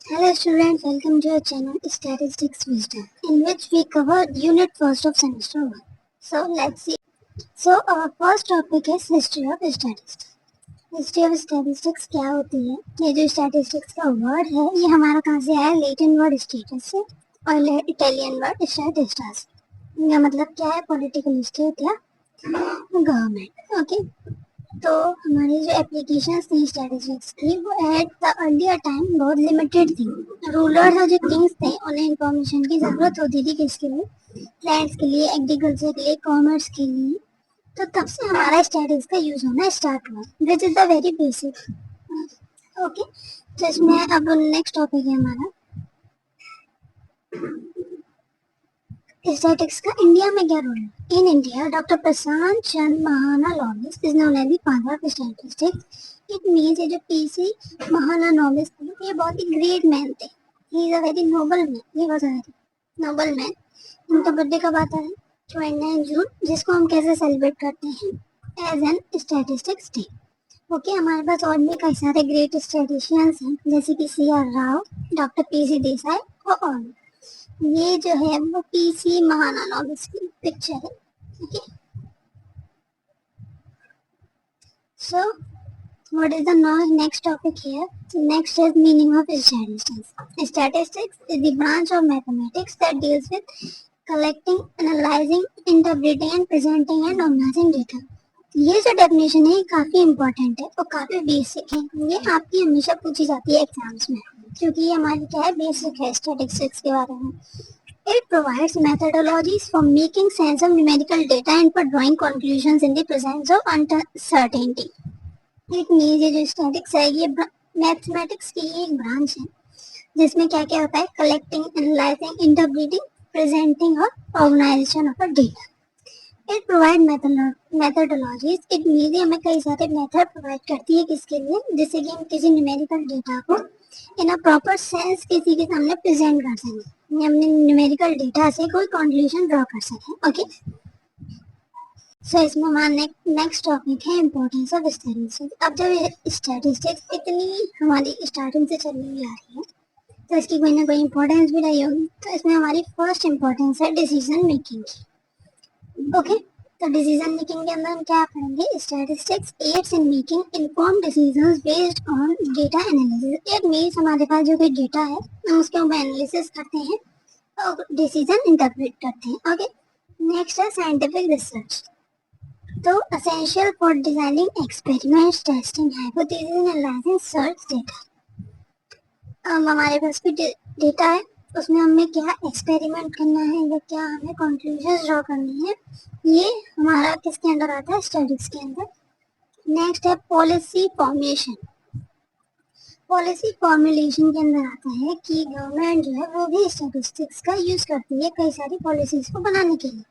Hello students, welcome to our channel Statistics Wisdom, in which we cover Unit 1st of Semester 1. So let's see. So our first topic is History of Statistics. History of Statistics क्या होती है? ये जो statistics का word है, ये हमारा कहाँ से आया? Latin word status से और Italian word statistas. इनका मतलब क्या है? Political state या government. Okay. तो हमारी जो एप्लीकेशन थी स्टैटिस्टिक्स की वो एट द अर्लियर टाइम बहुत लिमिटेड थी। रूलर्स और जो किंग्स थे उन्हें इंफॉर्मेशन की ज़रूरत होती थी किसके लिए? लैंड्स के लिए, एग्रीकल्चर के लिए, कॉमर्स के लिए। तो तब से हमारा स्टैटिस्टिक्स का यूज होना स्टार्ट हुआ, which is the very basic. Okay, तो इसमें अब नेक्स्ट टॉपिक है हमारा स्टैटिस्टिक्स का इंडिया में क्या रोल है? In India doctor Prasanta Chandra Mahalanobis is known as the father of statistics. It means ये जो पीसी महानानोबिस थे ये बहुत ही ग्रेट मैन थे। He is a very noble man, ये बहुत वेरी नोबल मैन। इनका बर्थडे कब आता है? 29 जून, जिसको हम कैसे सेलिब्रेट करते हैं? As an statistics day. Okay, हमारे पास और भी कई सारे ग्रेट स्टैटिस्टिशियंस हैं जैसे कि C R Rao, doctor P C Desai और ये जो है वो पीसी महानानोबिस की पिक्चर है। ठीक है, सो what is the next topic here? Next is meaning of statistics. Statistics is the branch of mathematics that deals with collecting, analyzing, interpreting and presenting and organizing data. ये जो डेफिनेशन है काफी important है और काफी बेसिक है। ये आपकी हमेशा पूछी जाती है एग्जाम्स में, क्योंकि ये हमारी क्या है, बेसिक है स्टैटिस्टिक्स के बारे में। It provides methodologies for making sense of numerical data and for drawing conclusions in the presence of uncertainty. It means ये जो स्टैटिक्स है ये मैथमेटिक्स की एक ब्रांच है जिसमें क्या क्या होता है? कलेक्टिंग, एनालाइजिंग, इंटरप्रेटिंग, प्रेजेंटिंग और organisation of data. It provide methodologies. It mean हमें कई सारे मेथड प्रोवाइड करती है किसके लिए? जिससे कि हम किसी न्यूमेरिकल डेटा को इन अ प्रॉपर सेंस किसी के सामने प्रेजेंट कर सकें, हमने न्यूमेरिकल डेटा से कोई कंक्लूजन ड्रॉ कर सकें। ओके, सो इसमें हमारा नेक्स्ट टॉपिक है इम्पोर्टेंस ऑफ स्टैटिस्टिक्स। अब जब स्टैटिस्टिक्स इतनी हमारी स्टार्टिंग से चली हुई आ रही है तो इसकी कोई ना कोई इम्पोर्टेंस भी रही होगी। तो इसमें हमारी फर्स्ट इम्पोर्टेंस है डिसीजन मेकिंग की। ओके, तो डिसीजन मेकिंग के अंदर हम क्या करेंगे? Statistics aids in making informed decisions based on data analysis. It means हमारे पास जो कोई डेटा है हम उसके ऊपर एनालिसिस करते हैं और डिसीजन इंटरप्रेट करते हैं। ओके, नेक्स्ट है साइंटिफिक रिसर्च। तो essential for designing experiments, testing hypotheses and analyzing search data. अब हमारे पास भी डेटा है, उसमें हमें क्या एक्सपेरिमेंट करना है या क्या हमें कंक्लूजन्स ड्रॉ करनी है, ये हमारा किसके अंदर आता है? स्टैटिस्टिक्स के अंदर। नेक्स्ट है पॉलिसी फॉर्मेशन। पॉलिसी फॉर्मुलेशन के अंदर आता है कि गवर्नमेंट जो है वो भी स्टैटिस्टिक्स का यूज करती है कई सारी पॉलिसीज को बनाने के लिए।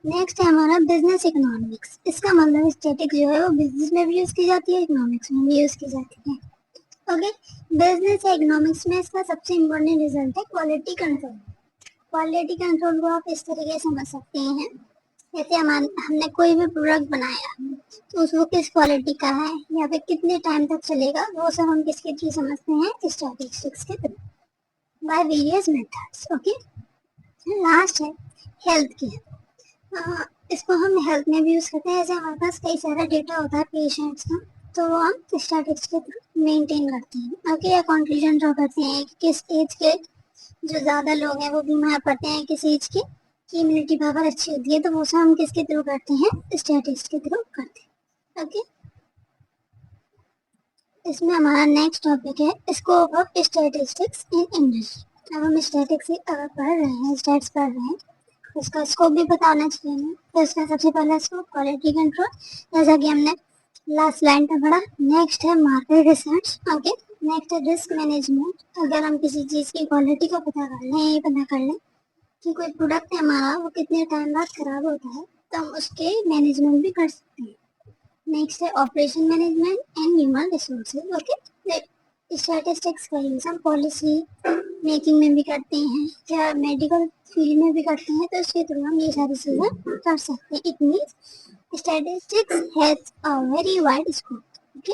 नेक्स्ट है हमारा बिजनेस इकोनॉमिक्स। इसका मतलब स्टैटिस्टिक्स जो है वो बिजनेस में भी यूज की जाती है, इकोनॉमिक्स में भी यूज की जाती है। ओके, बिजनेस या इकोनॉमिक्स में इसका सबसे इम्पोर्टेंट रिजल्ट है क्वालिटी कंट्रोल। क्वालिटी कंट्रोल को आप इस तरीके से समझ सकते हैं, जैसे हमने कोई भी प्रोडक्ट बनाया तो उसको किस क्वालिटी का है या फिर कितने टाइम तक चलेगा, वो सब हम किसके थ्रू समझते हैं? स्टैटिस्टिक्स के through, by various methods. Okay, last है हेल्थ केयर। इसको हम हेल्थ में भी यूज करते हैं। जैसे हमारे पास कई सारा डेटा होता है पेशेंट्स का, तो वो हम स्टैटिस्टिक्स के थ्रू मेंटेन करते हैं। ओके, या कंक्लूजन ड्रॉ करते हैं कि किस एज के जो ज़्यादा लोग हैं वो बीमार पड़ते हैं, किस एज की इम्यूनिटी पावर अच्छी होती है, तो वो सब हम किसके थ्रू करते हैं? स्टैटिस्टिक्स के थ्रू करते हैं। ओके, इसमें हमारा नेक्स्ट टॉपिक है scope of statistics in English. अब हम स्टैटिस्टिक्स अगर पढ़ रहे हैं, स्टैट्स पढ़ रहे हैं, उसका स्कोप भी बताना चाहिए हमें। तो इसका सबसे पहला स्कोप क्वालिटी कंट्रोल, जैसा कि हमने लास्ट लाइन पे पढ़ा। नेक्स्ट है मार्केट रिसर्च। ओके, नेक्स्ट है रिस्क मैनेजमेंट। अगर हम किसी चीज़ की क्वालिटी को पता कर लें, ये पता कर लें कि कोई प्रोडक्ट है हमारा वो कितने टाइम बाद खराब होता है, तो हम उसके मैनेजमेंट भी कर सकते हैं। नेक्स्ट है operation management and human resources. Okay, statistics का यूज हम पॉलिसी मेकिंग में भी करते हैं या मेडिकल फील्ड में भी करते हैं, तो इसके थ्रू हम ये सारी चीज़ें कर सकते हैं। It means statistics has a very wide scope. Okay,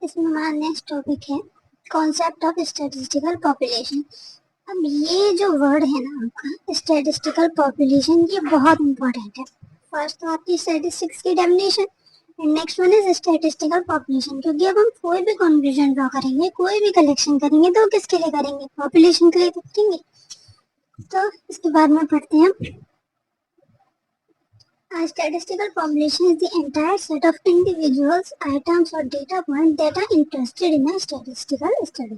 इसमें हमारा नेक्स्ट टॉपिक है कॉन्सेप्ट ऑफ स्टैटिस्टिकल पॉपुलेशन। अब ये जो वर्ड है ना आपका स्टैटिस्टिकल पॉपुलेशन, ये बहुत इंपॉर्टेंट है। फर्स्ट तो आपकी स्टैटिस्टिक्स की definition and next one is statistical population, क्योंकि अब हम कोई भी कंक्लूजन ड्रॉ करेंगे, कोई भी कलेक्शन करेंगे तो किसके लिए करेंगे, पॉपुलेशन के लिए तो करेंगे। तो इसके बाद में पढ़ते हैं A statistical population is the entire set of individuals, items or data points that are interested in a statistical study.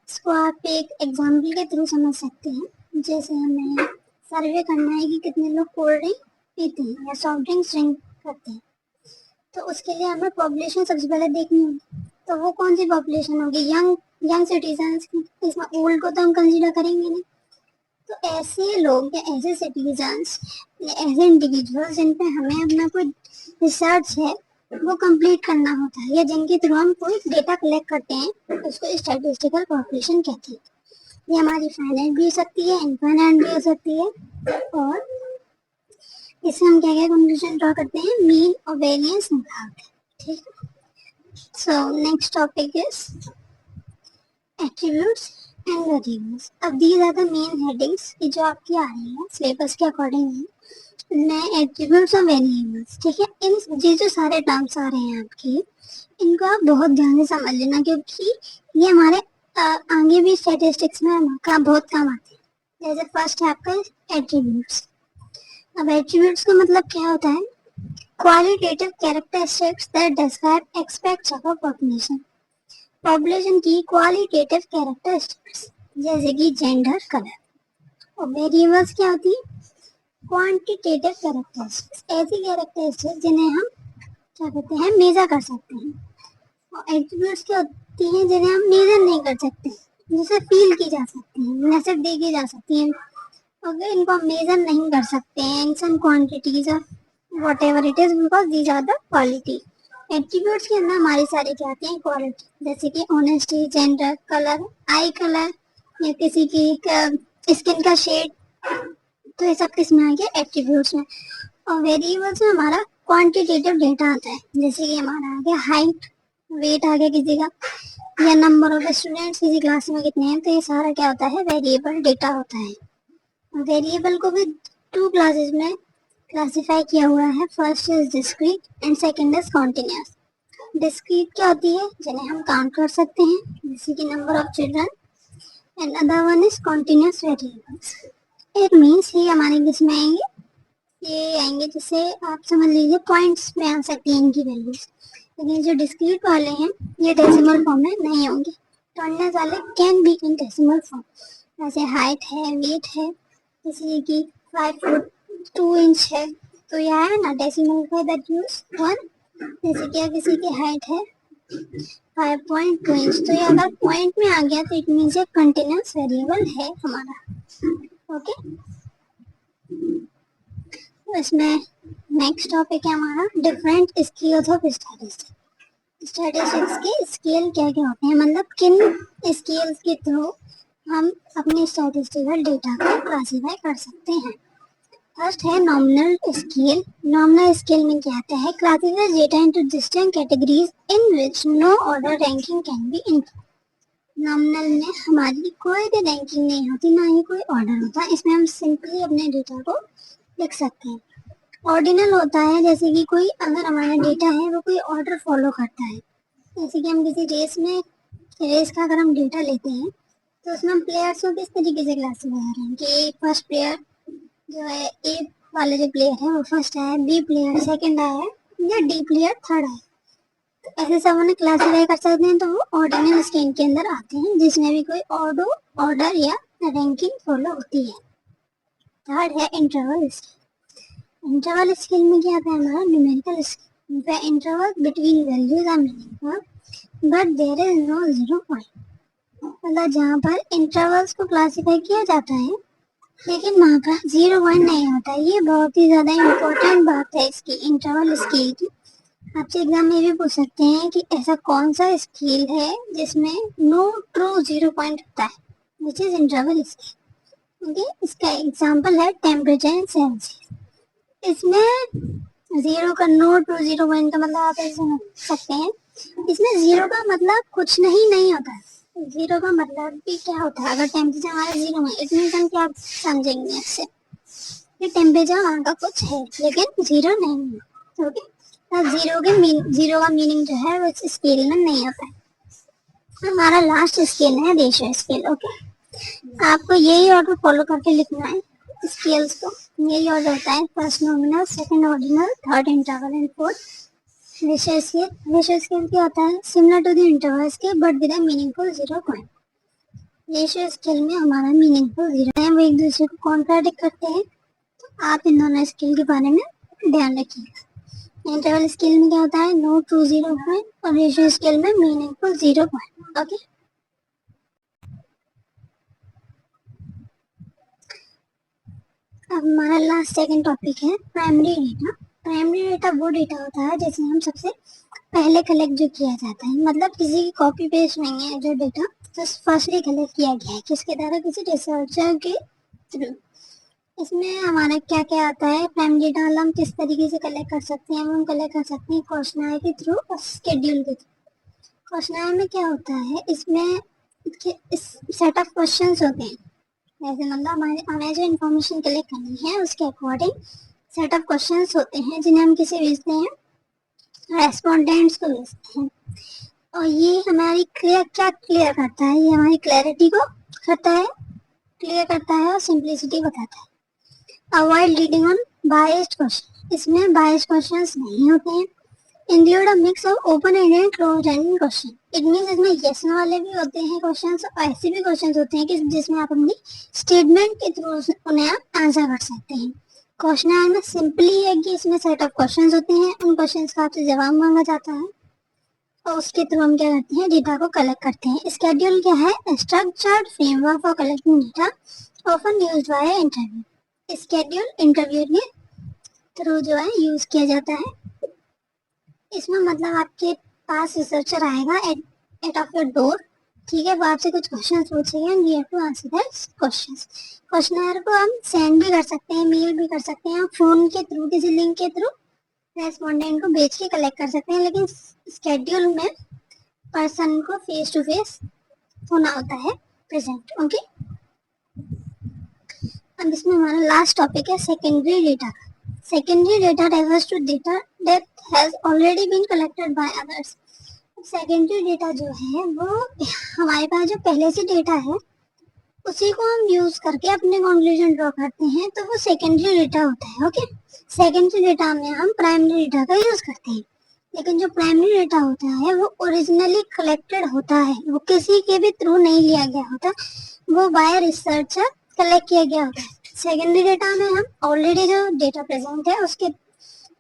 इसको आप एक एग्जाम्पल के थ्रू समझ सकते हैं। जैसे हमें सर्वे करना है कि कितने लोग कोल्ड ड्रिंक पीते हैं या सॉफ्ट ड्रिंक्स ड्रिंक करते हैं, तो उसके लिए हमें पॉपुलेशन सबसे पहले देखनी होगी। तो वो कौन सी पॉपुलेशन होगी, यंग सिटीजन्स की। इसमें ओल्ड को तो हम कंसीडर करेंगे नहीं। तो ऐसे लोग या ऐसे सिटीजन्स या ऐसे इंडिविजुअल्स जिन पे हमें अपना कोई रिसर्च है वो कंप्लीट करना होता है, या जिनके थ्रू हम कोई डेटा कलेक्ट करते हैं, उसको स्टैटिस्टिकल पॉपुलेशन कहते हैं। ये हमारी फाइनाइट भी हो सकती है, इनफाइनाइट भी हो सकती है, और इससे हम क्या क्या कंक्लूजन ड्रॉ करते हैं, मीन और वेरिएंस निकालते हैं। ठीक है, so next topic is attributes and variables. अब these are the main headings की जो आपकी आ रही है सिलेबस के अकॉर्डिंग है, नए एट्रीब्यूट्स और वेरिएबल्स। ठीक है, इन ये जो सारे टर्म्स आ रहे हैं आपके, इनको आप बहुत ध्यान से समझ लेना, क्योंकि ये हमारे आगे भी स्टैटिस्टिक्स में का बहुत काम आते हैं। जैसे फर्स्ट है आपका एट्रीब्यूट्स। अब एट्रीब्यूट्स का मतलब क्या होता है, qualitative characteristics that describe aspects of a population. Population की क्वालिटेटिव कैरेक्टरिस्टिक्स जैसे कि जेंडर, कलर। और वेरिएबल्स क्या होती है, क्वांटिटेटिव कैरेक्टरिस्टिक्स, ऐसी कैरेक्टरिस्टिक्स जिन्हें हम क्या कहते हैं, मेजर कर सकते हैं। और एट्रीब्यूट्स क्या होती हैं जिन्हें हम मेजर नहीं कर सकते, जिसे फील की जा सकती हैं, नजर देखी जा सकती हैं, अगर इनको हम मेजर नहीं कर सकते हैं in sum quantities of whatever it is, because these are the quality. Attributes के अंदर हमारी सारी क्या आती हैं, क्वालिटी, जैसे कि ऑनेस्टी, जेंडर, कलर, आई कलर, या किसी की स्किन का शेड, तो ये सब किस में आ गया, एट्रीब्यूट्स में। और वेरिएबल्स में हमारा क्वांटिटेटिव डेटा आता है, जैसे कि हमारा आ गया हाइट, वेट आ गया किसी का, या नंबर ऑफ स्टूडेंट्स किसी क्लास में कितने हैं, तो ये सारा क्या होता है, वेरिएबल डेटा होता है। वेरिएबल को भी टू क्लासेस में क्लासिफाई किया हुआ है, first is discrete and second is continuous. Discrete क्या होती है, जिन्हें हम काउंट कर सकते हैं, जैसे कि number of children, and other one is continuous variables. It means ये हमारे किस में आएंगे, ये आएंगे जिसे आप समझ लीजिए पॉइंट्स में आ सकती हैं इनकी वैल्यूज। लेकिन जो डिस्क्रीट वाले हैं ये डेसिमल फॉर्म में नहीं होंगे, कॉन्टिन्यूस वाले can be in decimal form. जैसे हाइट है, वेट है, किसी की 5 फुट 2 इंच है, तो यह है ना डेसिमल का दैट यूज 1। जैसे कि किसी की हाइट है 5.2 इंच, तो ये अगर पॉइंट में आ गया तो इट मीन्स ये कंटिन्यूस वेरिएबल है हमारा। ओके, इसमें नेक्स्ट टॉपिक है हमारा different scales of statistics. Statistics के स्केल क्या क्या होते हैं, मतलब किन स्केल्स के थ्रू हम अपने स्टैटिस्टिकल डेटा को क्लासीफाई कर सकते हैं। फर्स्ट है नॉमिनल स्केल। नॉमिनल स्केल में क्या आता है, classifies data into distinct categories in which no order ranking can be included. Nominal में हमारी कोई भी रैंकिंग नहीं होती, ना ही कोई ऑर्डर होता, इसमें हम सिंपली अपने डेटा को लिख सकते हैं। ऑर्डिनल होता है जैसे कि कोई अगर हमारा डेटा है वो कोई ऑर्डर फॉलो करता है, जैसे कि हम किसी रेस का अगर हम डेटा लेते हैं तो उसमें हम प्लेयर्स को किस तरीके से क्लासीफाई करें कि फर्स्ट प्लेयर जो है, ए वाले जो प्लेयर है वो फर्स्ट आया, बी प्लेयर सेकंड आया, या डी प्लेयर थर्ड आया, तो ऐसे सब उन्हें क्लासीफाई कर सकते हैं। तो वो ऑर्डिनल स्केल के अंदर आते हैं जिसमें भी कोई ऑर्डर या रैंकिंग फॉलो होती है। थर्ड है इंटरवल स्केल। इंटरवल स्केल में क्या आता है हमारा, numerical scale, the interval between values are meaningful but there is no zero point. मतलब जहाँ पर इंटरवल्स को क्लासीफाई किया जाता है लेकिन वहाँ पर 0 पॉइंट नहीं होता है। ये बहुत ही ज़्यादा इम्पोर्टेंट बात है इसकी, इंटरवल स्केल की। आपसे एग्जाम में भी पूछ सकते हैं कि ऐसा कौन सा स्केल है जिसमें नो ट्रू 0 पॉइंट होता है, which is interval scale. Okay, इसका एग्जाम्पल है टेम्परेचर इन सेल्सियस। इसमें 0 का नो ट्रू 0 पॉइंट का मतलब आप ऐसे समझ सकते हैं, इसमें 0 का मतलब कुछ नहीं होता है, जीरो का मतलब भी क्या होता है? अगर टेम्परेचर हमारा जीरो है इट मीन्स हम क्या समझेंगे इससे कि टेम्परेचर वहाँ का कुछ है लेकिन जीरो नहीं है। ओके, तो जीरो का मीनिंग जो है वो स्केल में नहीं होता है। हमारा लास्ट स्केल है रेशियो स्केल। ओके, आपको यही ऑर्डर फॉलो करके लिखना है स्केल्स को। यही ऑर्डर होता है, first nominal, second ordinal, third interval and fourth ratio scale. Ratio scale क्या होता है? Similar to the interval scale but with a meaningful zero point. Ratio scale में हमारा मीनिंगफुल जीरो है, वो एक दूसरे को कॉन्ट्राडिक्ट करते हैं। तो आप इन दोनों स्केल के बारे में ध्यान रखिएगा। इंटरवल स्केल में क्या होता है? नो टू जीरो पॉइंट, और रेशियो स्केल में मीनिंगफुल जीरो पॉइंट। ओके, अब हमारा लास्ट सेकंड टॉपिक है प्राइमरी डेटा। प्राइमरी डेटा वो डेटा होता है जिसे हम सबसे पहले कलेक्ट जो किया जाता है, मतलब किसी की कॉपी पेस्ट नहीं है जो डेटा जस्ट फर्स्टली कलेक्ट किया गया है किसके द्वारा? किसी रिसर्चर के थ्रू। इसमें हमारा क्या क्या आता है? प्राइमरी डेटा मतलब हम किस तरीके से कलेक्ट कर सकते हैं? हम कलेक्ट कर सकते हैं क्वेश्चनर के थ्रू और शेड्यूल के थ्रू। क्वेश्चनर में क्या होता है? इसमें इस सेट ऑफ क्वेश्चंस होते हैं, जैसे मतलब हमें जो इन्फॉर्मेशन कलेक्ट करनी है उसके अकॉर्डिंग सेट ऑफ क्वेश्चंस होते हैं जिन्हें हम किसे भेजते हैं? रेस्पोंडेंट्स को भेजते हैं। और ये हमारी क्लियर करता है? ये हमारी क्लैरिटी को करता है, क्लियर करता है और सिंप्लिसिटी बताता है। Avoid reading on biased question, इसमें बायस्ड क्वेश्चंस नहीं होते हैं। Include a mix of open ended close ended question, it means इसमें यस नो वाले भी होते हैं क्वेश्चंस और ऐसे भी क्वेश्चंस होते हैं कि जिसमें आप अपनी स्टेटमेंट के थ्रू उन्हें आप आंसर कर सकते हैं। क्वेश्चन में सिंपली है कि इसमें सेट ऑफ क्वेश्चंस होते हैं, उन क्वेश्चंस का आपसे जवाब मांगा जाता है और उसके थ्रू हम क्या करते हैं? डेटा को कलेक्ट करते हैं। स्केड्यूल क्या है? Structured framework for collecting data often used by interview. Schedule interview के थ्रू जो है यूज किया जाता है। इसमें मतलब आपके पास रिसर्चर आएगा एट ऑफ योर डोर, ठीक है, वो आपसे कुछ क्वेश्चंस पूछेगा and you have to answer that questions. Questionnaire को हम सेंड भी कर सकते हैं, मेल भी कर सकते हैं, फोन के थ्रू किसी लिंक के थ्रू रेस्पोंडेंट को भेज के कलेक्ट कर सकते हैं, लेकिन स्केड्यूल में पर्सन को फेस टू फेस होना होता है प्रेजेंट। ओके, अब इसमें हमारा लास्ट टॉपिक है secondary data. Secondary data refers to data that has already been collected by others. Secondary data जो है वो हमारे पास जो पहले से डेटा है उसी को हम यूज करके अपने कंक्लूजन ड्रॉ करते हैं, तो वो सेकेंडरी डेटा होता है। ओके, सेकेंडरी डेटा में हम प्राइमरी डेटा का यूज करते हैं, लेकिन जो प्राइमरी डेटा होता है वो ओरिजिनली कलेक्टेड होता है, वो किसी के भी थ्रू नहीं लिया गया होता, वो बाय रिसर्चर कलेक्ट किया गया होता है। सेकेंडरी डेटा में हम ऑलरेडी जो डेटा प्रेजेंट है उसके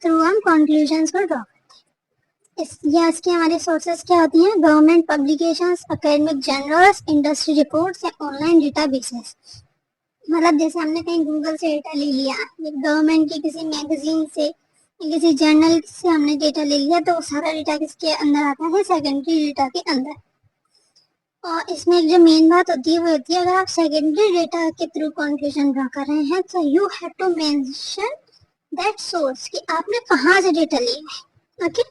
थ्रू हम कंक्लूजन्स को ड्रॉ करते हैं। इसकी हमारी सोर्सेस क्या होती हैं? Government publications, academic journals, industry reports या ऑनलाइन डेटाबेसेस। मतलब जैसे हमने कहीं गूगल से डेटा ले लिया, गवर्नमेंट की किसी मैगजीन से, किसी जर्नल से हमने डेटा ले लिया, तो सारा डेटा किसके अंदर आता है? सेकेंडरी डेटा के अंदर। और इसमें जो मेन बात होती है वो होती है, अगर आप सेकेंडरी डेटा के थ्रू कंक्लूजन ड्रा कर रहे हैं तो you have to mention that source कि आपने कहाँ से डेटा लिया है। Okay,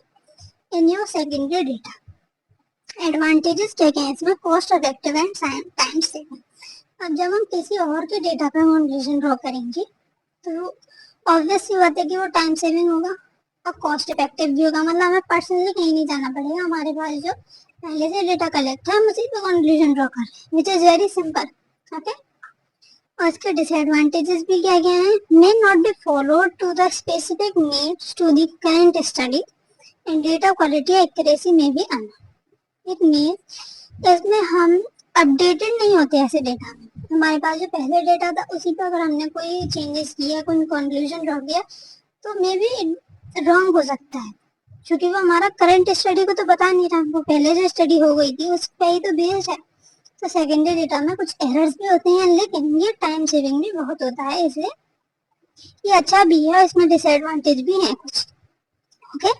in your secondary data. Advantages क्या क्या है इसमें? Cost effective and time saving. अब जब हम किसी और के डेटा पर कंक्लूजन ड्रॉ करेंगे तो ऑब्वियस सी बात है कि वो टाइम सेविंग होगा और कॉस्ट इफेक्टिव भी होगा। मतलब हमें पर्सनली कहीं नहीं जाना पड़ेगा, हमारे पास जो पहले से डेटा कलेक्ट है हम उसी पे कंक्लूजन ड्रॉ कर रहे हैं, which is very simple. Okay, और इसके डिसएडवांटेजेस भी क्या क्या हैं? May not be followed to the specific needs to the current study and data quality accuracy में भी आना। इट मींस इसमें हम अपडेटेड नहीं होते ऐसे डेटा में। हमारे पास जो पहले डेटा था उसी पर अगर हमने कोई चेंजेस किया, कोई कंक्लूजन ड्रॉ किया, तो मे बी रॉन्ग हो सकता है, क्योंकि वो हमारा करंट स्टडी को तो बता नहीं रहा, वो पहले जो स्टडी हो गई थी उस पर ही तो बेस्ड है। तो सेकेंडरी डेटा में कुछ एरर्स भी होते हैं, लेकिन ये टाइम सेविंग भी बहुत होता है, इसलिए ये अच्छा भी है, इसमें डिसएडवांटेज भी है कुछ। ओके,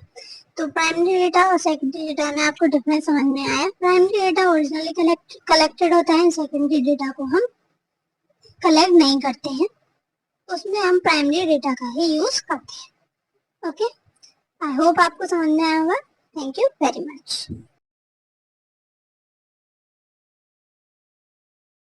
तो प्राइमरी डेटा और सेकेंडरी डेटा में आपको डिफरेंस समझ में आया? प्राइमरी डेटा ओरिजिनली कलेक्टेड होता है, सेकेंडरी डेटा को हम कलेक्ट नहीं करते हैं, उसमें हम प्राइमरी डेटा का ही यूज करते हैं। ओके, आई होप आपको समझ में आया होगा। Thank you very much.